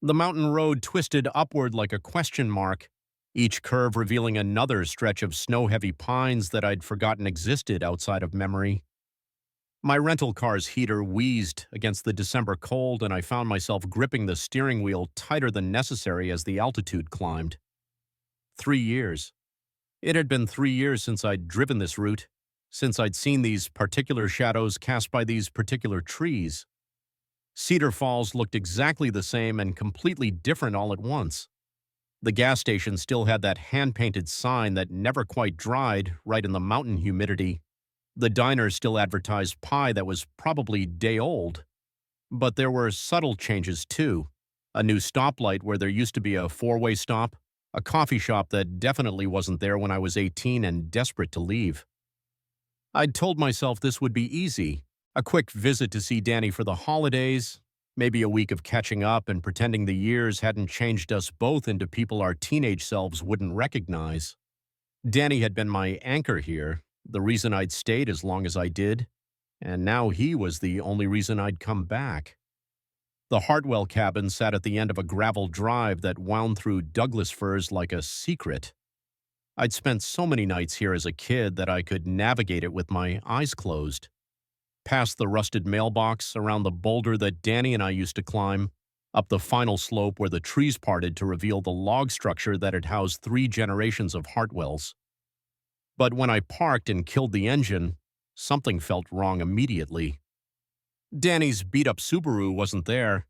The mountain road twisted upward like a question mark, each curve revealing another stretch of snow-heavy pines that I'd forgotten existed outside of memory. My rental car's heater wheezed against the December cold, and I found myself gripping the steering wheel tighter than necessary as the altitude climbed. 3 years. It had been 3 years since I'd driven this route, since I'd seen these particular shadows cast by these particular trees. Cedar Falls looked exactly the same and completely different all at once. The gas station still had that hand-painted sign that never quite dried right in the mountain humidity. The diner still advertised pie that was probably day old. But there were subtle changes too. A new stoplight where there used to be a four-way stop, a coffee shop that definitely wasn't there when I was 18 and desperate to leave. I'd told myself this would be easy, a quick visit to see Danny for the holidays, maybe a week of catching up and pretending the years hadn't changed us both into people our teenage selves wouldn't recognize. Danny had been my anchor here, the reason I'd stayed as long as I did, and now he was the only reason I'd come back. The Hartwell cabin sat at the end of a gravel drive that wound through Douglas firs like a secret. I'd spent so many nights here as a kid that I could navigate it with my eyes closed. Past the rusted mailbox, around the boulder that Danny and I used to climb, up the final slope where the trees parted to reveal the log structure that had housed 3 generations of Hartwells. But when I parked and killed the engine, something felt wrong immediately. Danny's beat-up Subaru wasn't there.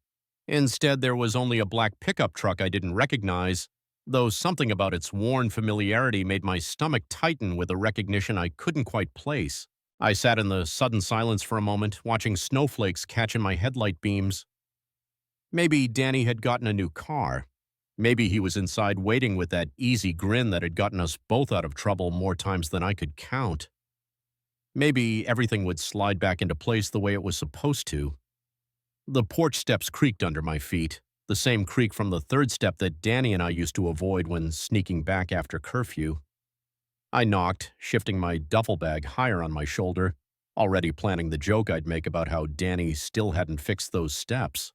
Instead, there was only a black pickup truck I didn't recognize, though something about its worn familiarity made my stomach tighten with a recognition I couldn't quite place. I sat in the sudden silence for a moment, watching snowflakes catch in my headlight beams. Maybe Danny had gotten a new car. Maybe he was inside waiting with that easy grin that had gotten us both out of trouble more times than I could count. Maybe everything would slide back into place the way it was supposed to. The porch steps creaked under my feet, the same creak from the third step that Danny and I used to avoid when sneaking back after curfew. I knocked, shifting my duffel bag higher on my shoulder, already planning the joke I'd make about how Danny still hadn't fixed those steps.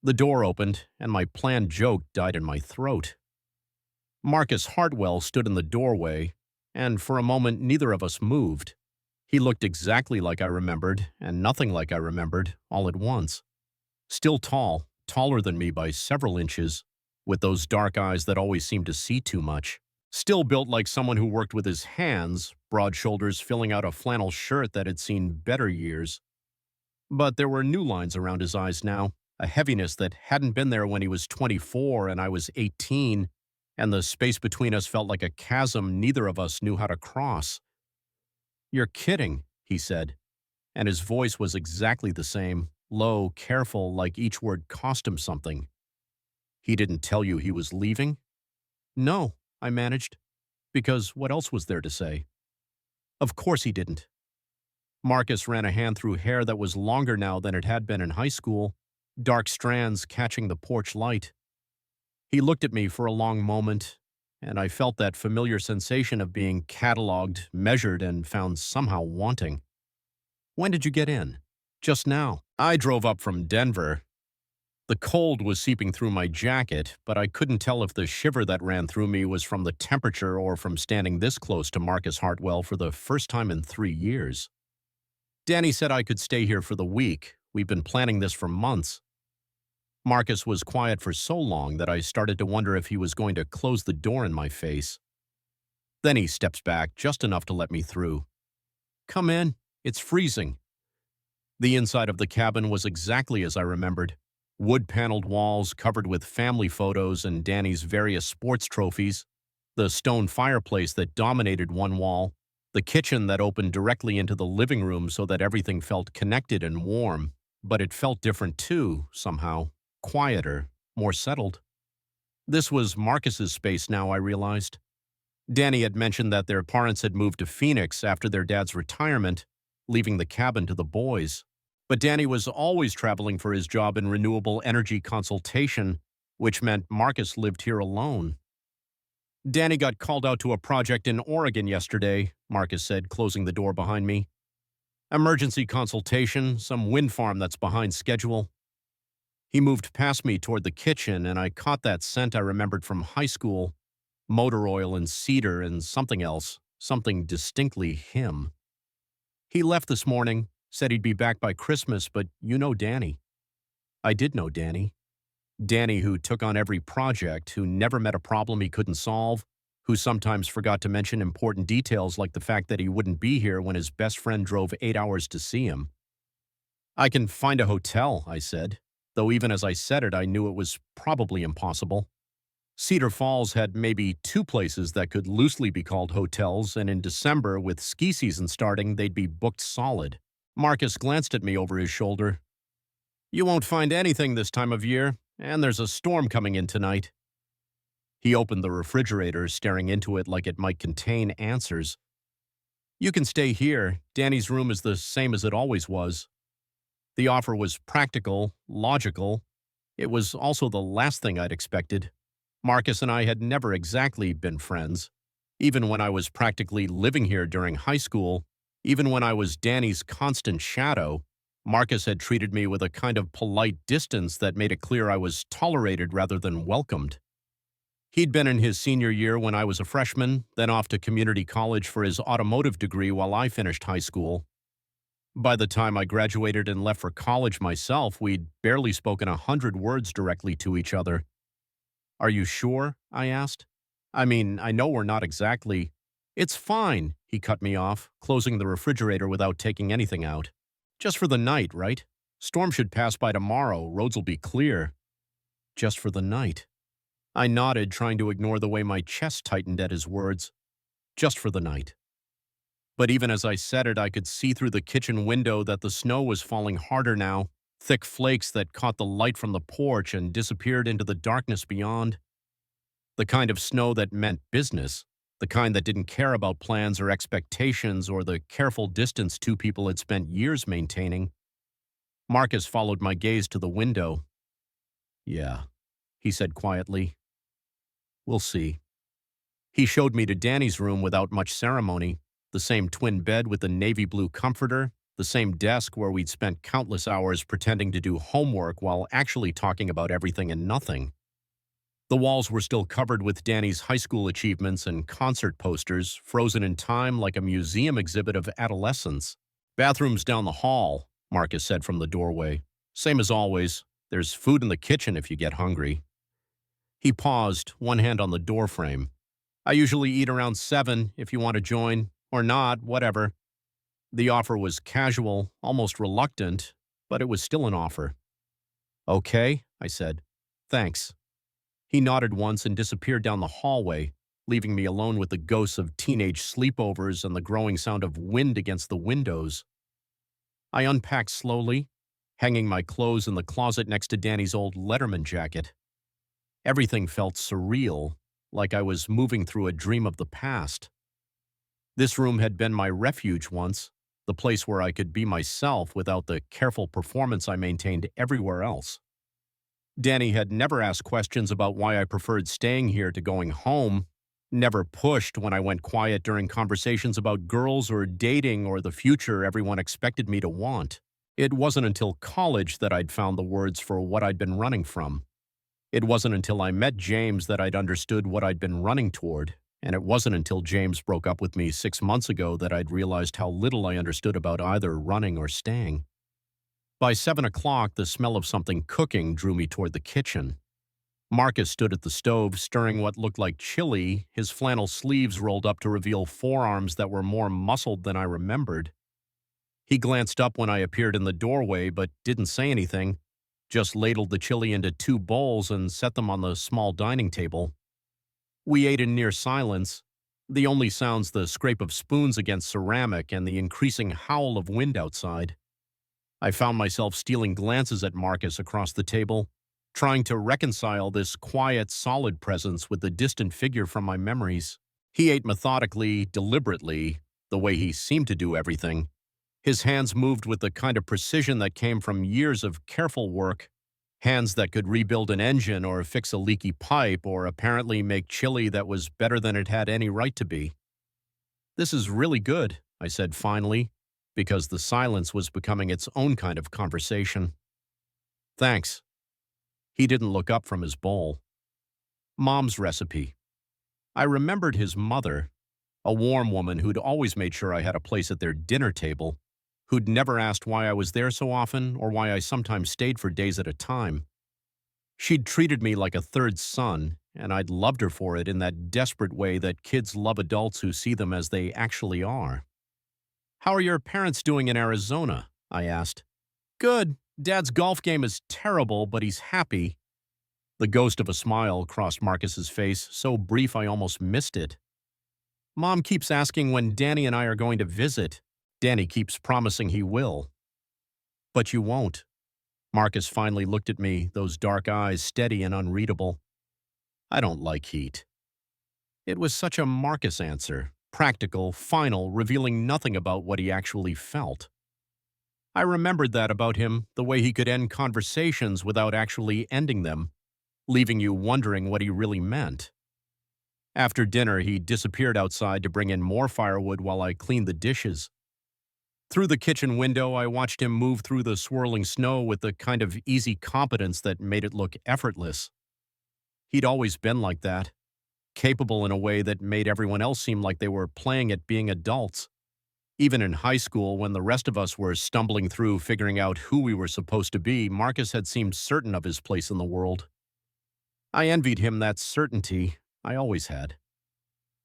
The door opened, and my planned joke died in my throat. Marcus Hartwell stood in the doorway, and for a moment neither of us moved. He looked exactly like I remembered, and nothing like I remembered, all at once. Still tall, taller than me by several inches, with those dark eyes that always seemed to see too much. Still built like someone who worked with his hands, broad shoulders filling out a flannel shirt that had seen better years. But there were new lines around his eyes now, a heaviness that hadn't been there when he was 24 and I was 18, and the space between us felt like a chasm neither of us knew how to cross. "You're kidding," he said, and his voice was exactly the same, low, careful, like each word cost him something. "He didn't tell you he was leaving?" "No," I managed, because what else was there to say? "Of course he didn't." Marcus ran a hand through hair that was longer now than it had been in high school, dark strands catching the porch light. He looked at me for a long moment, and I felt that familiar sensation of being cataloged, measured, and found somehow wanting. "When did you get in?" "Just now. I drove up from Denver." The cold was seeping through my jacket, but I couldn't tell if the shiver that ran through me was from the temperature or from standing this close to Marcus Hartwell for the first time in 3 years. "Danny said I could stay here for the week. We've been planning this for months." Marcus was quiet for so long that I started to wonder if he was going to close the door in my face. Then he steps back just enough to let me through. "Come in. It's freezing." The inside of the cabin was exactly as I remembered. Wood-paneled walls covered with family photos and Danny's various sports trophies, the stone fireplace that dominated one wall, the kitchen that opened directly into the living room so that everything felt connected and warm, but it felt different too, somehow, quieter, more settled. This was Marcus's space now, I realized. Danny had mentioned that their parents had moved to Phoenix after their dad's retirement, leaving the cabin to the boys. But Danny was always traveling for his job in renewable energy consultation, which meant Marcus lived here alone. "Danny got called out to a project in Oregon yesterday," Marcus said, closing the door behind me. "Emergency consultation, some wind farm that's behind schedule." He moved past me toward the kitchen, and I caught that scent I remembered from high school, motor oil and cedar and something else, something distinctly him. He left this morning, said he'd be back by Christmas, but you know Danny. I did know Danny. Danny, who took on every project, who never met a problem he couldn't solve, who sometimes forgot to mention important details like the fact that he wouldn't be here when his best friend drove 8 hours to see him. I can find a hotel, I said, though even as I said it, I knew it was probably impossible. Cedar Falls had maybe two places that could loosely be called hotels, and in December, with ski season starting, they'd be booked solid. Marcus glanced at me over his shoulder. You won't find anything this time of year, and there's a storm coming in tonight. He opened the refrigerator, staring into it like it might contain answers. You can stay here. Danny's room is the same as it always was. The offer was practical, logical. It was also the last thing I'd expected. Marcus and I had never exactly been friends. Even when I was practically living here during high school, even when I was Danny's constant shadow, Marcus had treated me with a kind of polite distance that made it clear I was tolerated rather than welcomed. He'd been in his senior year when I was a freshman, then off to community college for his automotive degree while I finished high school. By the time I graduated and left for college myself, we'd barely spoken 100 words directly to each other. Are you sure? I asked. I mean, I know we're not exactly. It's fine, he cut me off, closing the refrigerator without taking anything out. Just for the night, right? Storm should pass by tomorrow, roads will be clear. Just for the night. I nodded, trying to ignore the way my chest tightened at his words. Just for the night. But even as I said it, I could see through the kitchen window that the snow was falling harder now, thick flakes that caught the light from the porch and disappeared into the darkness beyond. The kind of snow that meant business, the kind that didn't care about plans or expectations or the careful distance two people had spent years maintaining. Marcus followed my gaze to the window. Yeah, he said quietly. We'll see. He showed me to Danny's room without much ceremony, the same twin bed with the navy blue comforter, the same desk where we'd spent countless hours pretending to do homework while actually talking about everything and nothing. The walls were still covered with Danny's high school achievements and concert posters, frozen in time like a museum exhibit of adolescence. Bathrooms down the hall, Marcus said from the doorway. Same as always. There's food in the kitchen if you get hungry. He paused, one hand on the doorframe. I usually eat around 7 if you want to join, or not, whatever. The offer was casual, almost reluctant, but it was still an offer. Okay, I said. Thanks. He nodded once and disappeared down the hallway, leaving me alone with the ghosts of teenage sleepovers and the growing sound of wind against the windows. I unpacked slowly, hanging my clothes in the closet next to Danny's old Letterman jacket. Everything felt surreal, like I was moving through a dream of the past. This room had been my refuge once, the place where I could be myself without the careful performance I maintained everywhere else. Danny had never asked questions about why I preferred staying here to going home, never pushed when I went quiet during conversations about girls or dating or the future everyone expected me to want. It wasn't until college that I'd found the words for what I'd been running from. It wasn't until I met James that I'd understood what I'd been running toward, and it wasn't until James broke up with me 6 months ago that I'd realized how little I understood about either running or staying. By 7 o'clock, the smell of something cooking drew me toward the kitchen. Marcus stood at the stove, stirring what looked like chili, his flannel sleeves rolled up to reveal forearms that were more muscled than I remembered. He glanced up when I appeared in the doorway, but didn't say anything, just ladled the chili into 2 bowls and set them on the small dining table. We ate in near silence, the only sounds the scrape of spoons against ceramic and the increasing howl of wind outside. I found myself stealing glances at Marcus across the table, trying to reconcile this quiet, solid presence with the distant figure from my memories. He ate methodically, deliberately, the way he seemed to do everything. His hands moved with the kind of precision that came from years of careful work, hands that could rebuild an engine or fix a leaky pipe or apparently make chili that was better than it had any right to be. This is really good, I said finally, because the silence was becoming its own kind of conversation. Thanks. He didn't look up from his bowl. Mom's recipe. I remembered his mother, a warm woman who'd always made sure I had a place at their dinner table, who'd never asked why I was there so often or why I sometimes stayed for days at a time. She'd treated me like a third son, and I'd loved her for it in that desperate way that kids love adults who see them as they actually are. "How are your parents doing in Arizona?" I asked. "Good. Dad's golf game is terrible, but he's happy." The ghost of a smile crossed Marcus's face, so brief I almost missed it. "Mom keeps asking when Danny and I are going to visit. Danny keeps promising he will." "But you won't." Marcus finally looked at me, those dark eyes steady and unreadable. "I don't like heat." It was such a Marcus answer, practical, final, revealing nothing about what he actually felt. I remembered that about him, the way he could end conversations without actually ending them, leaving you wondering what he really meant. After dinner, he disappeared outside to bring in more firewood while I cleaned the dishes. Through the kitchen window, I watched him move through the swirling snow with the kind of easy competence that made it look effortless. He'd always been like that, capable in a way that made everyone else seem like they were playing at being adults. Even in high school, when the rest of us were stumbling through figuring out who we were supposed to be, Marcus had seemed certain of his place in the world. I envied him that certainty. I always had.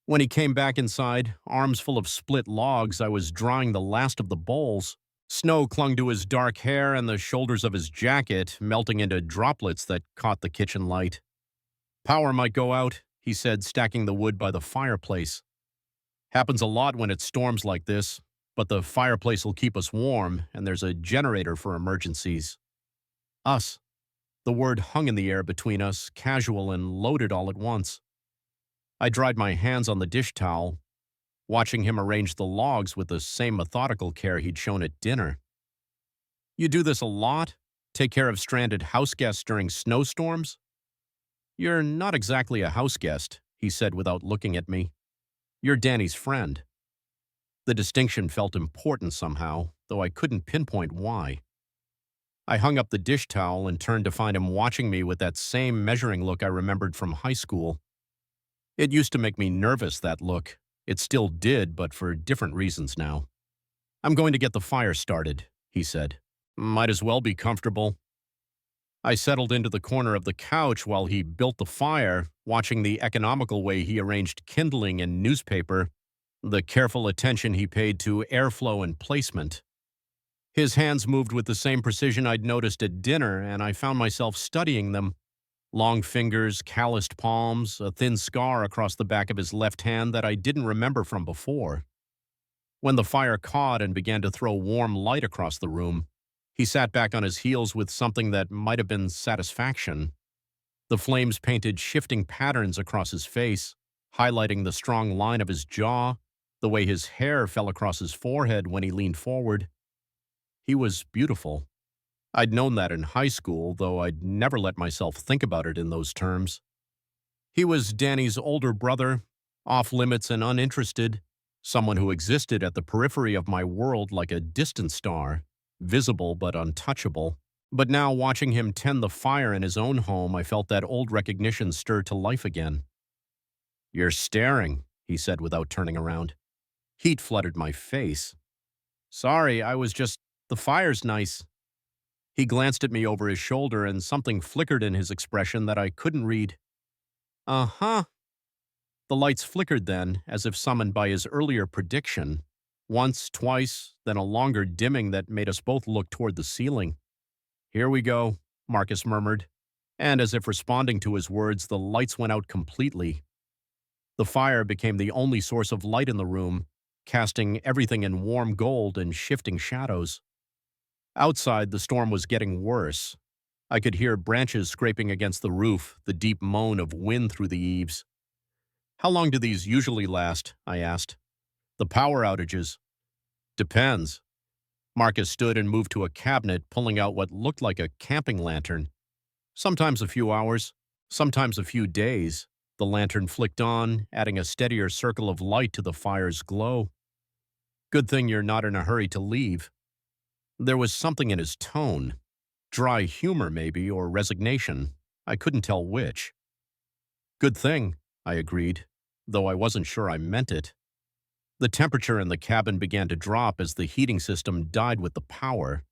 When he came back inside, arms full of split logs, I was drying the last of the bowls. Snow clung to his dark hair and the shoulders of his jacket, melting into droplets that caught the kitchen light. "Power might go out," he said, stacking the wood by the fireplace. "Happens a lot when it storms like this, but the fireplace will keep us warm, and there's a generator for emergencies." Us. The word hung in the air between us, casual and loaded all at once. I dried my hands on the dish towel, watching him arrange the logs with the same methodical care he'd shown at dinner. "You do this a lot? Take care of stranded house guests during snowstorms?" "You're not exactly a house guest," he said without looking at me. "You're Danny's friend." The distinction felt important somehow, though I couldn't pinpoint why. I hung up the dish towel and turned to find him watching me with that same measuring look I remembered from high school. It used to make me nervous, that look. It still did, but for different reasons now. "I'm going to get the fire started," he said. "Might as well be comfortable." I settled into the corner of the couch while he built the fire, watching the economical way he arranged kindling and newspaper, the careful attention he paid to airflow and placement. His hands moved with the same precision I'd noticed at dinner, and I found myself studying them. Long fingers, calloused palms, a thin scar across the back of his left hand that I didn't remember from before. When the fire caught and began to throw warm light across the room, he sat back on his heels with something that might have been satisfaction. The flames painted shifting patterns across his face, highlighting the strong line of his jaw, the way his hair fell across his forehead when he leaned forward. He was beautiful. I'd known that in high school, though I'd never let myself think about it in those terms. He was Danny's older brother, off-limits and uninterested, someone who existed at the periphery of my world like a distant star, visible but untouchable. But now, watching him tend the fire in his own home, I felt that old recognition stir to life again. "You're staring," he said without turning around. Heat flooded my face. "Sorry, the fire's nice." He glanced at me over his shoulder, and something flickered in his expression that I couldn't read. "Uh-huh." The lights flickered then, as if summoned by his earlier prediction. Once, twice, then a longer dimming that made us both look toward the ceiling. "Here we go," Marcus murmured, and as if responding to his words, the lights went out completely. The fire became the only source of light in the room, casting everything in warm gold and shifting shadows. Outside, the storm was getting worse. I could hear branches scraping against the roof, the deep moan of wind through the eaves. "How long do these usually last?" I asked. "The power outages." "Depends." Marcus stood and moved to a cabinet, pulling out what looked like a camping lantern. "Sometimes a few hours, sometimes a few days." The lantern flicked on, adding a steadier circle of light to the fire's glow. "Good thing you're not in a hurry to leave." There was something in his tone. Dry humor, maybe, or resignation. I couldn't tell which. Good thing, I agreed, though I wasn't sure I meant it. The temperature in the cabin began to drop as the heating system died with the power.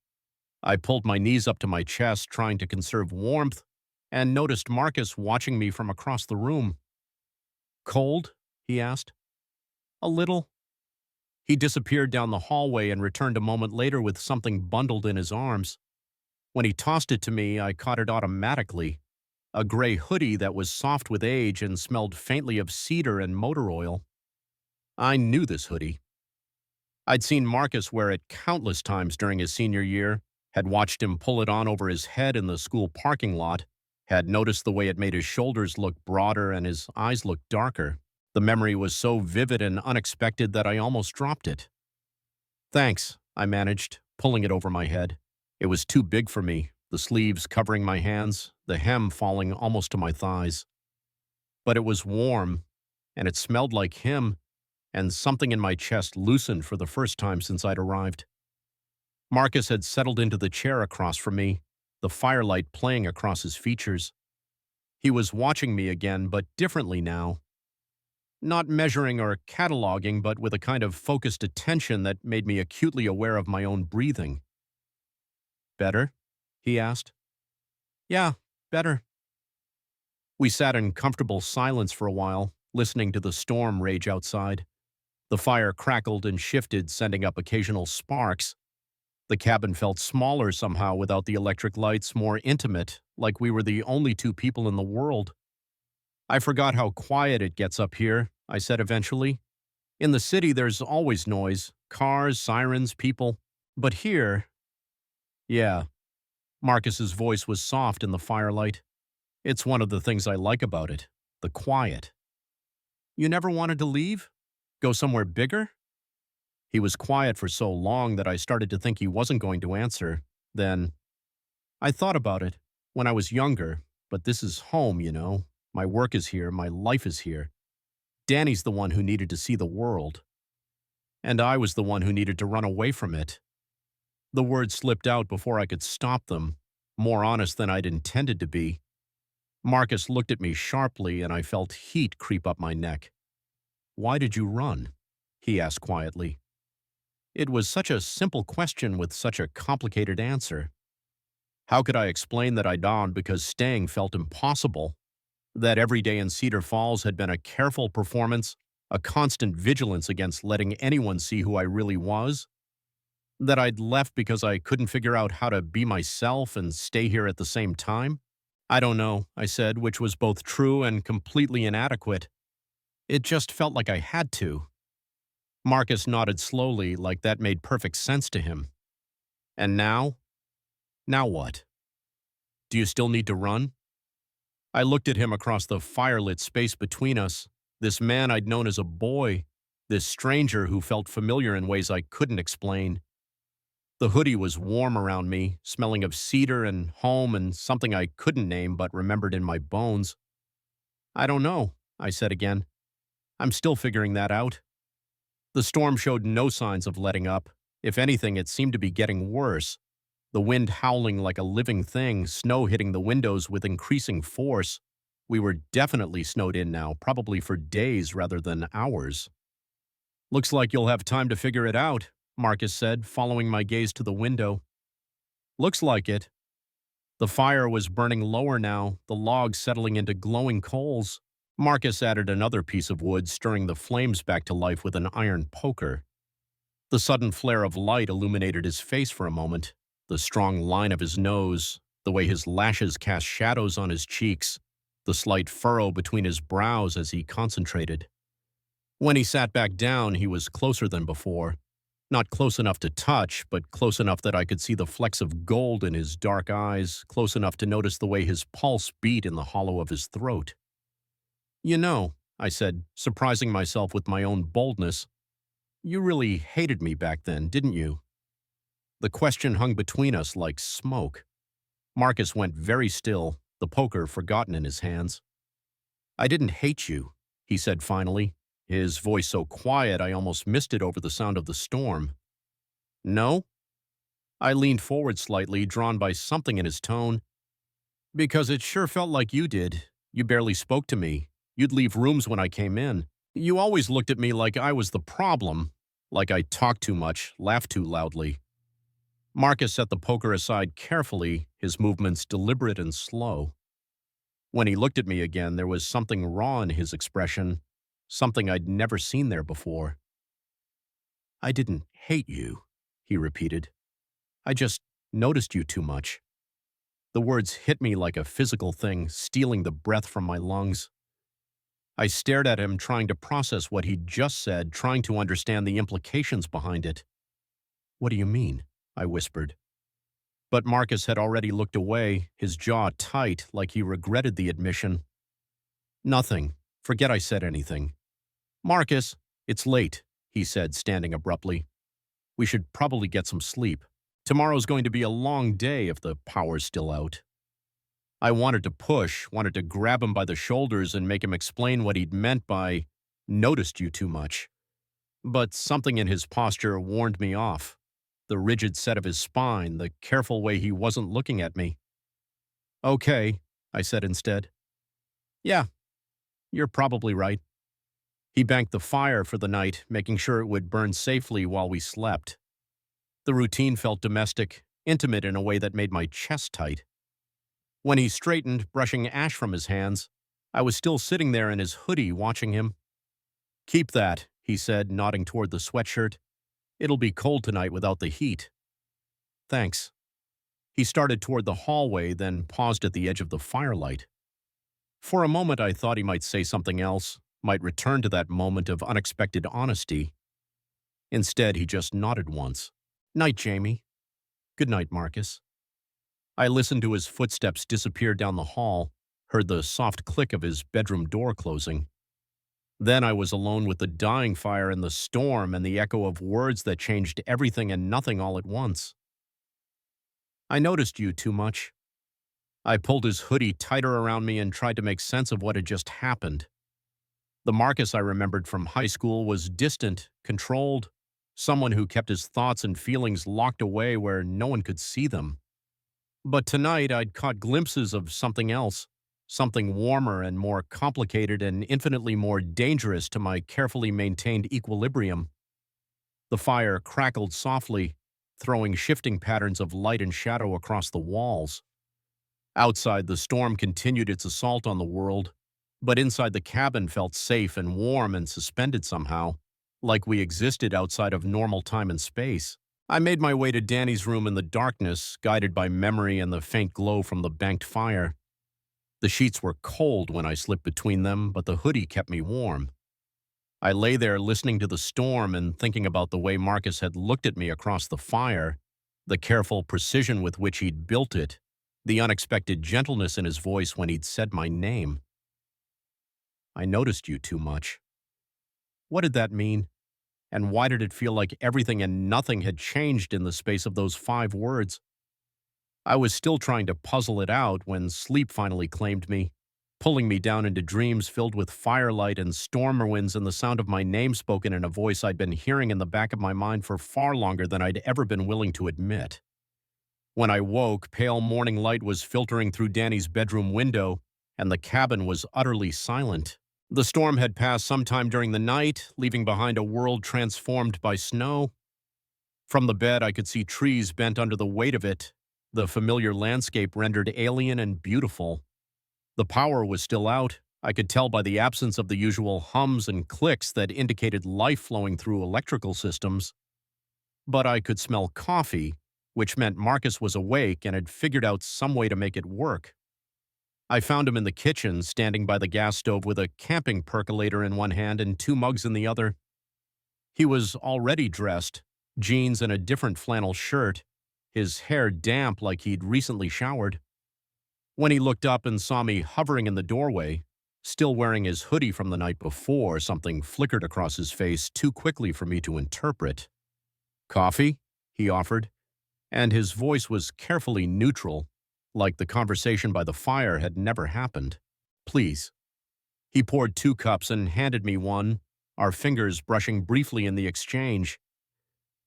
I pulled my knees up to my chest, trying to conserve warmth, and noticed Marcus watching me from across the room. Cold? He asked. A little. He disappeared down the hallway and returned a moment later with something bundled in his arms. When he tossed it to me, I caught it automatically. A gray hoodie that was soft with age and smelled faintly of cedar and motor oil. I knew this hoodie. I'd seen Marcus wear it countless times during his senior year, had watched him pull it on over his head in the school parking lot, had noticed the way it made his shoulders look broader and his eyes look darker. The memory was so vivid and unexpected that I almost dropped it. Thanks, I managed, pulling it over my head. It was too big for me, the sleeves covering my hands, the hem falling almost to my thighs. But it was warm, and it smelled like him, and something in my chest loosened for the first time since I'd arrived. Marcus had settled into the chair across from me, the firelight playing across his features. He was watching me again, but differently now. Not measuring or cataloging, but with a kind of focused attention that made me acutely aware of my own breathing. Better? He asked. Yeah, better. We sat in comfortable silence for a while, listening to the storm rage outside. The fire crackled and shifted, sending up occasional sparks. The cabin felt smaller somehow without the electric lights, more intimate, like we were the only two people in the world. I forgot how quiet it gets up here, I said eventually. In the city, there's always noise, cars, sirens, people. But here… Yeah, Marcus's voice was soft in the firelight. It's one of the things I like about it, the quiet. You never wanted to leave? Go somewhere bigger? He was quiet for so long that I started to think he wasn't going to answer. Then, I thought about it when I was younger, but this is home, you know. My work is here, my life is here. Danny's the one who needed to see the world. And I was the one who needed to run away from it. The words slipped out before I could stop them, more honest than I'd intended to be. Marcus looked at me sharply, and I felt heat creep up my neck. Why did you run? He asked quietly. It was such a simple question with such a complicated answer. How could I explain that I'd gone because staying felt impossible? That every day in Cedar Falls had been a careful performance, a constant vigilance against letting anyone see who I really was? That I'd left because I couldn't figure out how to be myself and stay here at the same time? I don't know, I said, which was both true and completely inadequate. It just felt like I had to. Marcus nodded slowly, like that made perfect sense to him. And now? Now what? Do you still need to run? I looked at him across the firelit space between us, this man I'd known as a boy, this stranger who felt familiar in ways I couldn't explain. The hoodie was warm around me, smelling of cedar and home and something I couldn't name but remembered in my bones. I don't know, I said again. I'm still figuring that out. The storm showed no signs of letting up. If anything, it seemed to be getting worse. The wind howling like a living thing, snow hitting the windows with increasing force. We were definitely snowed in now, probably for days rather than hours. Looks like you'll have time to figure it out, Marcus said, following my gaze to the window. Looks like it. The fire was burning lower now, the logs settling into glowing coals. Marcus added another piece of wood, stirring the flames back to life with an iron poker. The sudden flare of light illuminated his face for a moment, the strong line of his nose, the way his lashes cast shadows on his cheeks, the slight furrow between his brows as he concentrated. When he sat back down, he was closer than before. Not close enough to touch, but close enough that I could see the flecks of gold in his dark eyes, close enough to notice the way his pulse beat in the hollow of his throat. You know, I said, surprising myself with my own boldness, you really hated me back then, didn't you? The question hung between us like smoke. Marcus went very still, the poker forgotten in his hands. I didn't hate you, he said finally, his voice so quiet I almost missed it over the sound of the storm. No? I leaned forward slightly, drawn by something in his tone. Because it sure felt like you did. You barely spoke to me. You'd leave rooms when I came in. You always looked at me like I was the problem, like I talked too much, laughed too loudly. Marcus set the poker aside carefully, his movements deliberate and slow. When he looked at me again, there was something raw in his expression, something I'd never seen there before. I didn't hate you, he repeated. I just noticed you too much. The words hit me like a physical thing, stealing the breath from my lungs. I stared at him, trying to process what he'd just said, trying to understand the implications behind it. What do you mean? I whispered. But Marcus had already looked away, his jaw tight, like he regretted the admission. Nothing. Forget I said anything. Marcus, it's late, he said, standing abruptly. We should probably get some sleep. Tomorrow's going to be a long day if the power's still out. I wanted to push, wanted to grab him by the shoulders and make him explain what he'd meant by noticed you too much. But something in his posture warned me off. The rigid set of his spine, the careful way he wasn't looking at me. Okay, I said instead. Yeah, you're probably right. He banked the fire for the night, making sure it would burn safely while we slept. The routine felt domestic, intimate in a way that made my chest tight. When he straightened, brushing ash from his hands, I was still sitting there in his hoodie watching him. Keep that, he said, nodding toward the sweatshirt. It'll be cold tonight without the heat. Thanks. He started toward the hallway, then paused at the edge of the firelight. For a moment I thought he might say something else, might return to that moment of unexpected honesty. Instead, he just nodded once. Night, Jamie. Good night, Marcus. I listened to his footsteps disappear down the hall, heard the soft click of his bedroom door closing. Then I was alone with the dying fire and the storm and the echo of words that changed everything and nothing all at once. I noticed you too much. I pulled his hoodie tighter around me and tried to make sense of what had just happened. The Marcus I remembered from high school was distant, controlled, someone who kept his thoughts and feelings locked away where no one could see them. But tonight I'd caught glimpses of something else, something warmer and more complicated and infinitely more dangerous to my carefully maintained equilibrium. The fire crackled softly, throwing shifting patterns of light and shadow across the walls. Outside, the storm continued its assault on the world, but inside the cabin felt safe and warm and suspended somehow, like we existed outside of normal time and space. I made my way to Danny's room in the darkness, guided by memory and the faint glow from the banked fire. The sheets were cold when I slipped between them, but the hoodie kept me warm. I lay there listening to the storm and thinking about the way Marcus had looked at me across the fire, the careful precision with which he'd built it, the unexpected gentleness in his voice when he'd said my name. I noticed you too much. What did that mean? And why did it feel like everything and nothing had changed in the space of those 5 words? I was still trying to puzzle it out when sleep finally claimed me, pulling me down into dreams filled with firelight and storm winds and the sound of my name spoken in a voice I'd been hearing in the back of my mind for far longer than I'd ever been willing to admit. When I woke, pale morning light was filtering through Danny's bedroom window, and the cabin was utterly silent. The storm had passed sometime during the night, leaving behind a world transformed by snow. From the bed, I could see trees bent under the weight of it, the familiar landscape rendered alien and beautiful. The power was still out. I could tell by the absence of the usual hums and clicks that indicated life flowing through electrical systems. But I could smell coffee, which meant Marcus was awake and had figured out some way to make it work. I found him in the kitchen, standing by the gas stove with a camping percolator in one hand and 2 mugs in the other. He was already dressed, jeans and a different flannel shirt, his hair damp like he'd recently showered. When he looked up and saw me hovering in the doorway, still wearing his hoodie from the night before, something flickered across his face too quickly for me to interpret. "Coffee?" he offered, and his voice was carefully neutral, like the conversation by the fire had never happened. "Please." He poured 2 cups and handed me one, our fingers brushing briefly in the exchange.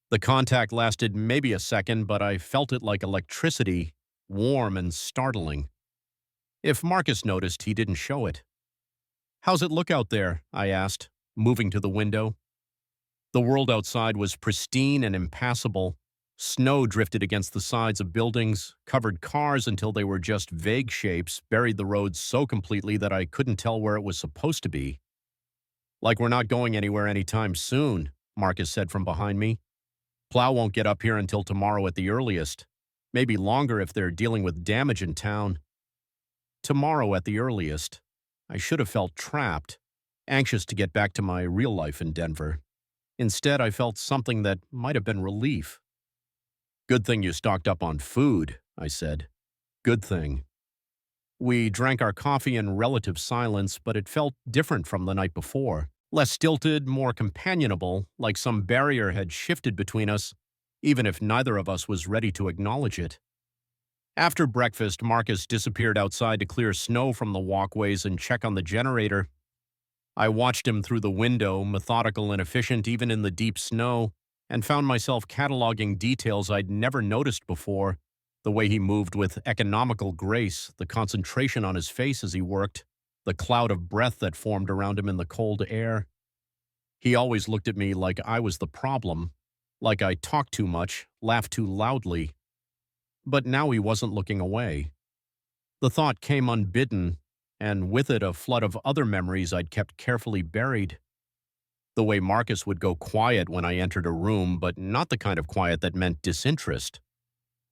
The contact lasted maybe a second, but I felt it like electricity, warm and startling. If Marcus noticed, he didn't show it. "How's it look out there?" I asked, moving to the window. The world outside was pristine and impassable. Snow drifted against the sides of buildings, covered cars until they were just vague shapes, buried the road so completely that I couldn't tell where it was supposed to be. "Like we're not going anywhere anytime soon," Marcus said from behind me. "Plow won't get up here until tomorrow at the earliest. Maybe longer if they're dealing with damage in town." Tomorrow at the earliest. I should have felt trapped, anxious to get back to my real life in Denver. Instead, I felt something that might have been relief. "Good thing you stocked up on food," I said. "Good thing." We drank our coffee in relative silence, but it felt different from the night before. Less stilted, more companionable, like some barrier had shifted between us, even if neither of us was ready to acknowledge it. After breakfast, Marcus disappeared outside to clear snow from the walkways and check on the generator. I watched him through the window, methodical and efficient even in the deep snow, and found myself cataloging details I'd never noticed before: the way he moved with economical grace, the concentration on his face as he worked, the cloud of breath that formed around him in the cold air. He always looked at me like I was the problem, like I talked too much, laughed too loudly. But now he wasn't looking away. The thought came unbidden, and with it a flood of other memories I'd kept carefully buried. The way Marcus would go quiet when I entered a room, but not the kind of quiet that meant disinterest.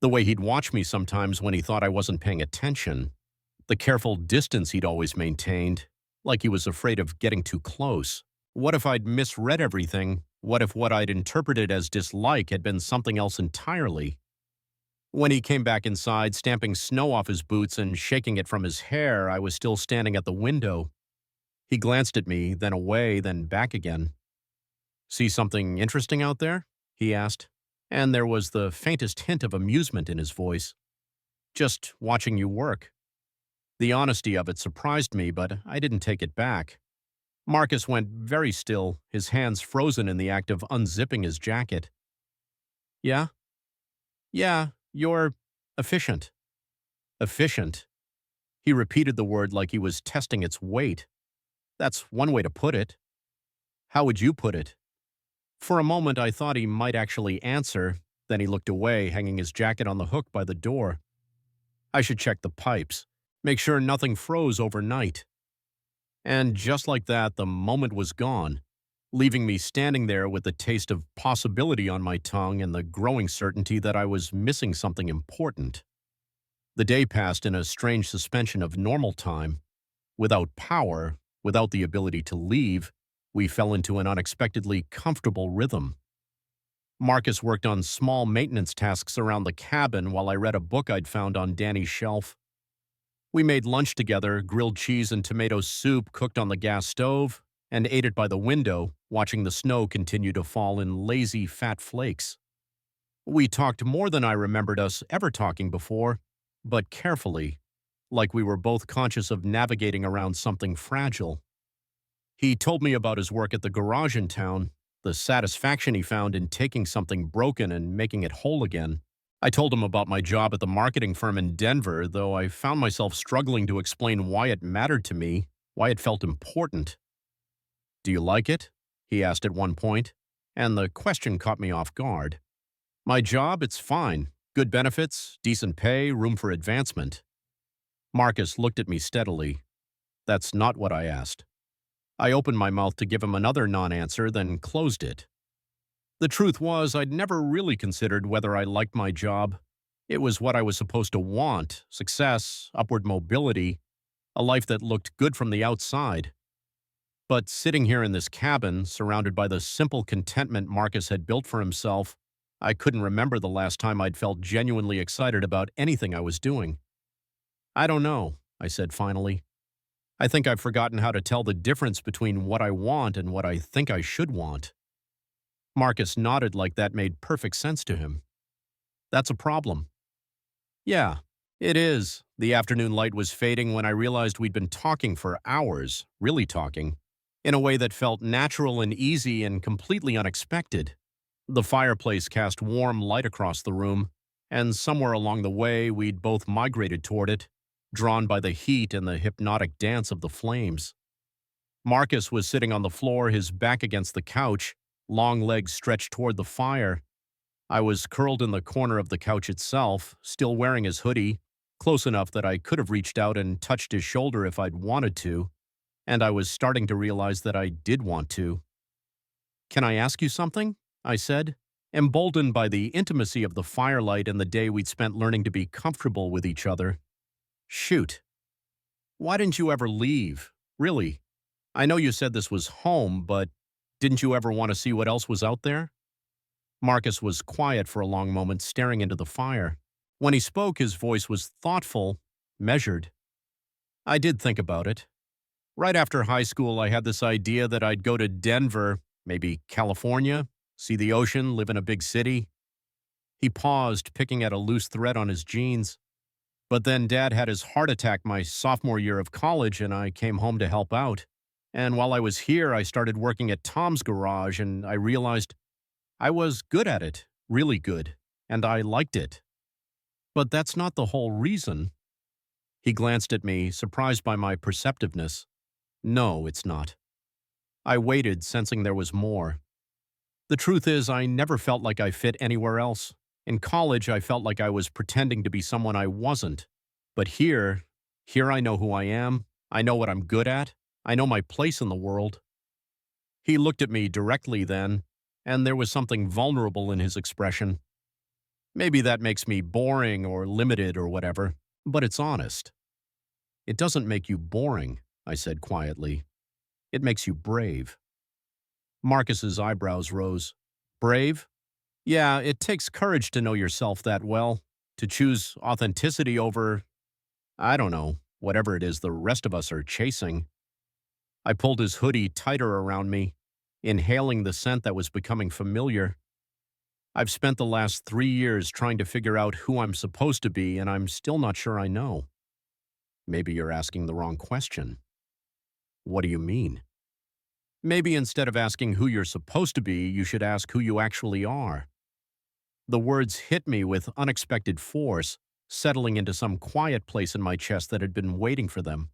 The way he'd watch me sometimes when he thought I wasn't paying attention. The careful distance he'd always maintained, like he was afraid of getting too close. What if I'd misread everything? What if what I'd interpreted as dislike had been something else entirely? When he came back inside, stamping snow off his boots and shaking it from his hair, I was still standing at the window. He glanced at me, then away, then back again. "See something interesting out there?" he asked, and there was the faintest hint of amusement in his voice. "Just watching you work." The honesty of it surprised me, but I didn't take it back. Marcus went very still, his hands frozen in the act of unzipping his jacket. "Yeah? Yeah, you're efficient." Efficient. He repeated the word like he was testing its weight. "That's one way to put it." "How would you put it?" For a moment I thought he might actually answer, then he looked away, hanging his jacket on the hook by the door. "I should check the pipes. Make sure nothing froze overnight." And just like that, the moment was gone, leaving me standing there with the taste of possibility on my tongue and the growing certainty that I was missing something important. The day passed in a strange suspension of normal time. Without power, without the ability to leave, we fell into an unexpectedly comfortable rhythm. Marcus worked on small maintenance tasks around the cabin while I read a book I'd found on Danny's shelf. We made lunch together, grilled cheese and tomato soup cooked on the gas stove, and ate it by the window, watching the snow continue to fall in lazy, fat flakes. We talked more than I remembered us ever talking before, but carefully, like we were both conscious of navigating around something fragile. He told me about his work at the garage in town, the satisfaction he found in taking something broken and making it whole again. I told him about my job at the marketing firm in Denver, though I found myself struggling to explain why it mattered to me, why it felt important. "Do you like it?" he asked at one point, and the question caught me off guard. "My job? It's fine. Good benefits, decent pay, room for advancement." Marcus looked at me steadily. "That's not what I asked." I opened my mouth to give him another non-answer, then closed it. The truth was, I'd never really considered whether I liked my job. It was what I was supposed to want: success, upward mobility, a life that looked good from the outside. But sitting here in this cabin, surrounded by the simple contentment Marcus had built for himself, I couldn't remember the last time I'd felt genuinely excited about anything I was doing. "I don't know," I said finally. "I think I've forgotten how to tell the difference between what I want and what I think I should want." Marcus nodded like that made perfect sense to him. "That's a problem." "Yeah, it is." The afternoon light was fading when I realized we'd been talking for hours, really talking, in a way that felt natural and easy and completely unexpected. The fireplace cast warm light across the room, and somewhere along the way we'd both migrated toward it, drawn by the heat and the hypnotic dance of the flames. Marcus was sitting on the floor, his back against the couch, long legs stretched toward the fire. I was curled in the corner of the couch itself, still wearing his hoodie, close enough that I could have reached out and touched his shoulder if I'd wanted to, and I was starting to realize that I did want to. "Can I ask you something?" I said, emboldened by the intimacy of the firelight and the day we'd spent learning to be comfortable with each other. "Shoot. Why didn't you ever leave? Really? I know you said this was home, but didn't you ever want to see what else was out there?" Marcus was quiet for a long moment, staring into the fire. When he spoke, his voice was thoughtful, measured. "I did think about it. Right after high school, I had this idea that I'd go to Denver, maybe California, see the ocean, live in a big city." He paused, picking at a loose thread on his jeans. "But then Dad had his heart attack my sophomore year of college, and I came home to help out. And while I was here, I started working at Tom's garage, and I realized I was good at it, really good, and I liked it. But that's not the whole reason." He glanced at me, surprised by my perceptiveness. "No, it's not." I waited, sensing there was more. "The truth is, I never felt like I fit anywhere else. In college, I felt like I was pretending to be someone I wasn't. But here I know who I am. I know what I'm good at. I know my place in the world." He looked at me directly then, and there was something vulnerable in his expression. "Maybe that makes me boring or limited or whatever, but it's honest." "It doesn't make you boring," I said quietly. "It makes you brave." Marcus's eyebrows rose. "Brave? Yeah, it takes courage to know yourself that well, to choose authenticity over, I don't know, whatever it is the rest of us are chasing." I pulled his hoodie tighter around me, inhaling the scent that was becoming familiar. "I've spent the last 3 years trying to figure out who I'm supposed to be, and I'm still not sure I know." "Maybe you're asking the wrong question." "What do you mean?" "Maybe instead of asking who you're supposed to be, you should ask who you actually are." The words hit me with unexpected force, settling into some quiet place in my chest that had been waiting for them.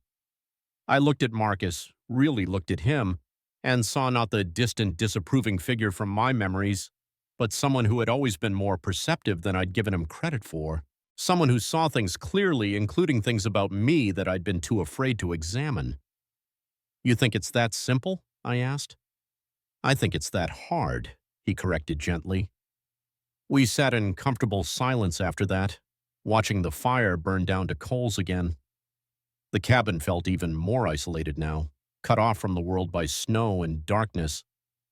I looked at Marcus, really looked at him, and saw not the distant, disapproving figure from my memories, but someone who had always been more perceptive than I'd given him credit for. Someone who saw things clearly, including things about me that I'd been too afraid to examine. "You think it's that simple?" I asked. "I think it's that hard," he corrected gently. We sat in comfortable silence after that, watching the fire burn down to coals again. The cabin felt even more isolated now, cut off from the world by snow and darkness,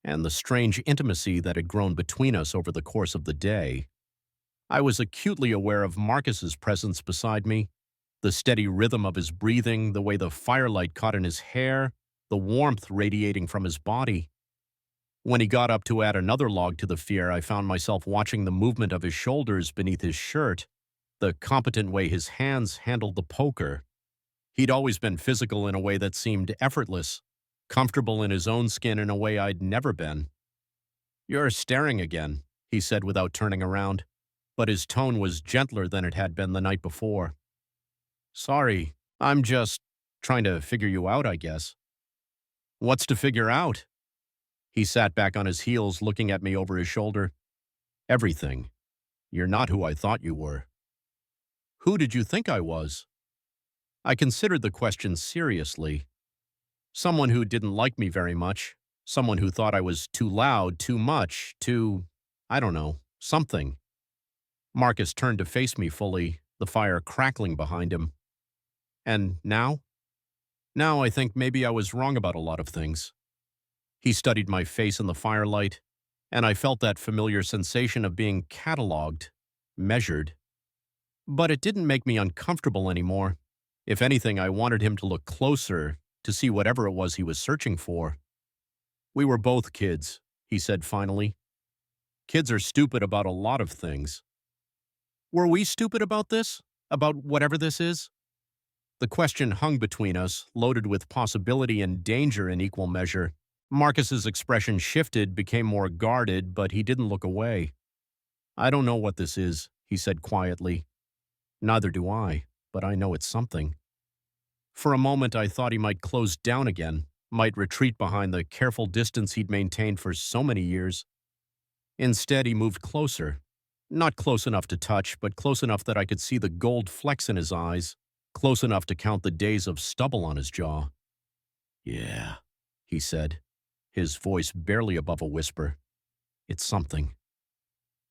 and the strange intimacy that had grown between us over the course of the day. I was acutely aware of Marcus's presence beside me, the steady rhythm of his breathing, the way the firelight caught in his hair, the warmth radiating from his body. When he got up to add another log to the fire, I found myself watching the movement of his shoulders beneath his shirt, the competent way his hands handled the poker. He'd always been physical in a way that seemed effortless, comfortable in his own skin in a way I'd never been. "You're staring again," he said without turning around, but his tone was gentler than it had been the night before. "Sorry, I'm just trying to figure you out, I guess." "What's to figure out?" He sat back on his heels, looking at me over his shoulder. "Everything. You're not who I thought you were." "Who did you think I was?" I considered the question seriously. Someone who didn't like me very much. Someone who thought I was too loud, too much, I don't know, something. Marcus turned to face me fully, the fire crackling behind him. "And now?" "Now I think maybe I was wrong about a lot of things." He studied my face in the firelight, and I felt that familiar sensation of being catalogued, measured. But it didn't make me uncomfortable anymore. If anything, I wanted him to look closer, to see whatever it was he was searching for. "We were both kids," he said finally. "Kids are stupid about a lot of things." "Were we stupid about this? About whatever this is?" The question hung between us, loaded with possibility and danger in equal measure. Marcus's expression shifted, became more guarded, but he didn't look away. "I don't know what this is," he said quietly. "Neither do I, but I know it's something." For a moment, I thought he might close down again, might retreat behind the careful distance he'd maintained for so many years. Instead, he moved closer. Not close enough to touch, but close enough that I could see the gold flecks in his eyes, close enough to count the days of stubble on his jaw. "Yeah," he said, his voice barely above a whisper. "It's something."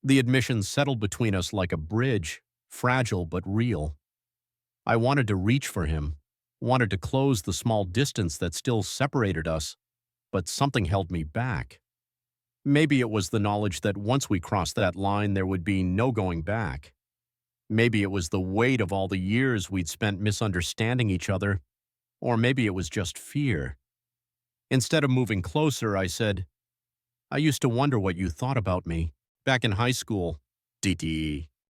The admission settled between us like a bridge, fragile but real. I wanted to reach for him, wanted to close the small distance that still separated us, but something held me back. Maybe it was the knowledge that once we crossed that line, there would be no going back. Maybe it was the weight of all the years we'd spent misunderstanding each other, or maybe it was just fear. Instead of moving closer, I said, "I used to wonder what you thought about me. Back in high school, DT."